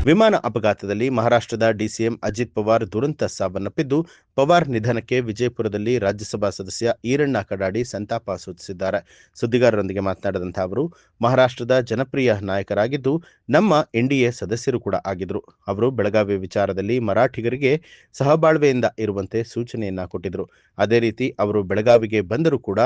ವಿಮಾನ ಅಪಘಾತದಲ್ಲಿ ಮಹಾರಾಷ್ಟ್ರದ ಡಿಸಿಎಂ ಅಜಿತ್ ಪವಾರ್ ದುರಂತ ಸಾವನ್ನಪ್ಪಿದ್ದು, ಪವಾರ್ ನಿಧನಕ್ಕೆ ವಿಜಯಪುರದಲ್ಲಿ ರಾಜ್ಯಸಭಾ ಸದಸ್ಯ ಈರಣ್ಣ ಕಡಾಡಿ ಸಂತಾಪ ಸೂಚಿಸಿದ್ದಾರೆ. ಸುದ್ದಿಗಾರರೊಂದಿಗೆ ಮಾತನಾಡಿದಂತಹ ಅವರು, ಮಹಾರಾಷ್ಟ್ರದ ಜನಪ್ರಿಯ ನಾಯಕರಾಗಿದ್ದು, ನಮ್ಮ ಎನ್ಡಿಎ ಸದಸ್ಯರು ಕೂಡ ಆಗಿದ್ರು. ಅವರು ಬೆಳಗಾವಿ ವಿಚಾರದಲ್ಲಿ ಮರಾಠಿಗರಿಗೆ ಸಹಬಾಳ್ವೆಯಿಂದ ಇರುವಂತೆ ಸೂಚನೆಯನ್ನ ಕೊಟ್ಟಿದ್ರು. ಅದೇ ರೀತಿ ಅವರು ಬೆಳಗಾವಿಗೆ ಬಂದರೂ ಕೂಡ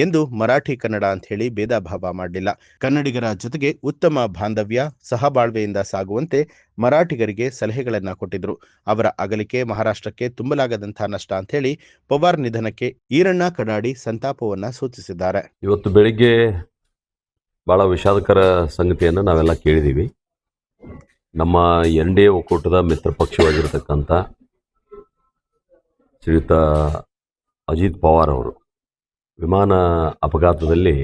ಎಂದು ಮರಾಠಿ ಕನ್ನಡ ಅಂತ ಹೇಳಿ ಭೇದ ಭಾವ ಮಾಡಲಿಲ್ಲ. ಕನ್ನಡಿಗರ ಜೊತೆಗೆ ಉತ್ತಮ ಬಾಂಧವ್ಯ, ಸಹಬಾಳ್ವೆಯಿಂದ ಸಾಗುವಂತೆ ಮರಾಠಿಗರಿಗೆ ಸಲಹೆಗಳನ್ನ ಕೊಟ್ಟಿದ್ರು. ಅವರ ಅಗಲಿಕೆ ಮಹಾರಾಷ್ಟ್ರಕ್ಕೆ ತುಂಬಲಾಗದಂತಹ ನಷ್ಟ ಅಂತ ಹೇಳಿ ಪವಾರ್ ನಿಧನಕ್ಕೆ ಈರಣ್ಣ ಕಡಾಡಿ ಸಂತಾಪವನ್ನ ಸೂಚಿಸಿದ್ದಾರೆ. ಇವತ್ತು ಬೆಳಿಗ್ಗೆ ಬಹಳ ವಿಷಾದಕರ ಸಂಗತಿಯನ್ನು ನಾವೆಲ್ಲ ಕೇಳಿದ್ದೀವಿ. ನಮ್ಮ ಎನ್ಡಿಎ ಒಕ್ಕೂಟದ ಮಿತ್ರ ಪಕ್ಷವಾಗಿರತಕ್ಕಂಥ ಶ್ರೀಯುತ ಅಜಿತ್ ಪವಾರ್ ಅವರು ವಿಮಾನ ಅಪಘಾತದಲ್ಲಿ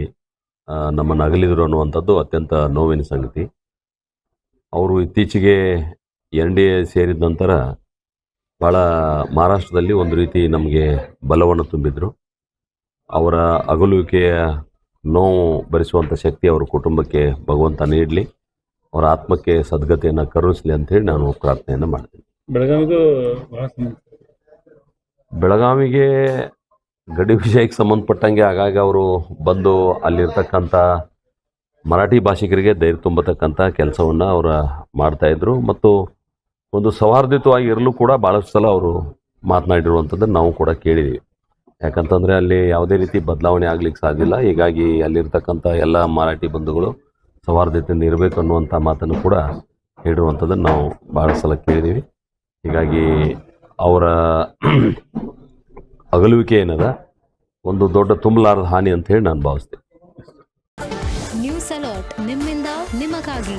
ನಮ್ಮನ್ನು ಅಗಲಿದರು ಅನ್ನುವಂಥದ್ದು ಅತ್ಯಂತ ನೋವಿನ ಸಂಗತಿ. ಅವರು ಇತ್ತೀಚೆಗೆ ಎನ್ಡಿಎ ಸೇರಿದ ನಂತರ ಭಾಳ ಮಹಾರಾಷ್ಟ್ರದಲ್ಲಿ ಒಂದು ರೀತಿ ನಮಗೆ ಬಲವನ್ನು ತುಂಬಿದರು. ಅವರ ಅಗಲುವಿಕೆಯ ನೋವು ಭರಿಸುವಂಥ ಶಕ್ತಿ ಅವರ ಕುಟುಂಬಕ್ಕೆ ಭಗವಂತ ನೀಡಲಿ, ಅವರ ಆತ್ಮಕ್ಕೆ ಸದ್ಗತಿಯನ್ನು ಕರುಣಿಸಲಿ ಅಂತೇಳಿ ನಾನು ಪ್ರಾರ್ಥನೆಯನ್ನು ಮಾಡ್ತೀನಿ. ಬೆಳಗಾವಿಗೆ ಗಡಿ ವಿಷಯಕ್ಕೆ ಸಂಬಂಧಪಟ್ಟಂಗೆ ಆಗಾಗ ಅವರು ಬಂದು ಅಲ್ಲಿರ್ತಕ್ಕಂಥ ಮರಾಠಿ ಭಾಷಿಕರಿಗೆ ಧೈರ್ಯ ತುಂಬತಕ್ಕಂಥ ಕೆಲಸವನ್ನು ಅವರು ಮಾಡ್ತಾಯಿದ್ರು. ಮತ್ತು ಒಂದು ಸೌಹಾರ್ದಯುತವಾಗಿ ಇರಲು ಕೂಡ ಭಾಳಷ್ಟು ಸಲ ಅವರು ಮಾತನಾಡಿರುವಂಥದ್ದನ್ನು ನಾವು ಕೂಡ ಕೇಳಿದ್ದೀವಿ. ಯಾಕಂತಂದರೆ ಅಲ್ಲಿ ಯಾವುದೇ ರೀತಿ ಬದಲಾವಣೆ ಆಗಲಿಕ್ಕೆ ಸಾಧ್ಯ ಇಲ್ಲ. ಹೀಗಾಗಿ ಅಲ್ಲಿರ್ತಕ್ಕಂಥ ಎಲ್ಲ ಮರಾಠಿ ಬಂಧುಗಳು ಸೌಹಾರ್ದತೆಯಿಂದ ಇರಬೇಕು ಅನ್ನುವಂಥ ಮಾತನ್ನು ಕೂಡ ಹೇಳಿರುವಂಥದ್ದನ್ನು ನಾವು ಭಾಳ ಸಲ ಕೇಳಿದ್ದೀವಿ. ಹೀಗಾಗಿ ಅವರ ಅಗಲುವಿಕೆ ಏನದ ಒಂದು ದೊಡ್ಡ ತುಂಬಲಾರದ ಹಾನಿ ಅಂತ ಹೇಳಿ ನಾನು ಭಾವಿಸ್ತೇನೆ. ನ್ಯೂಸ್ ಅಲರ್ಟ್ ನಿಮ್ಮಿಂದ ನಿಮಗಾಗಿ.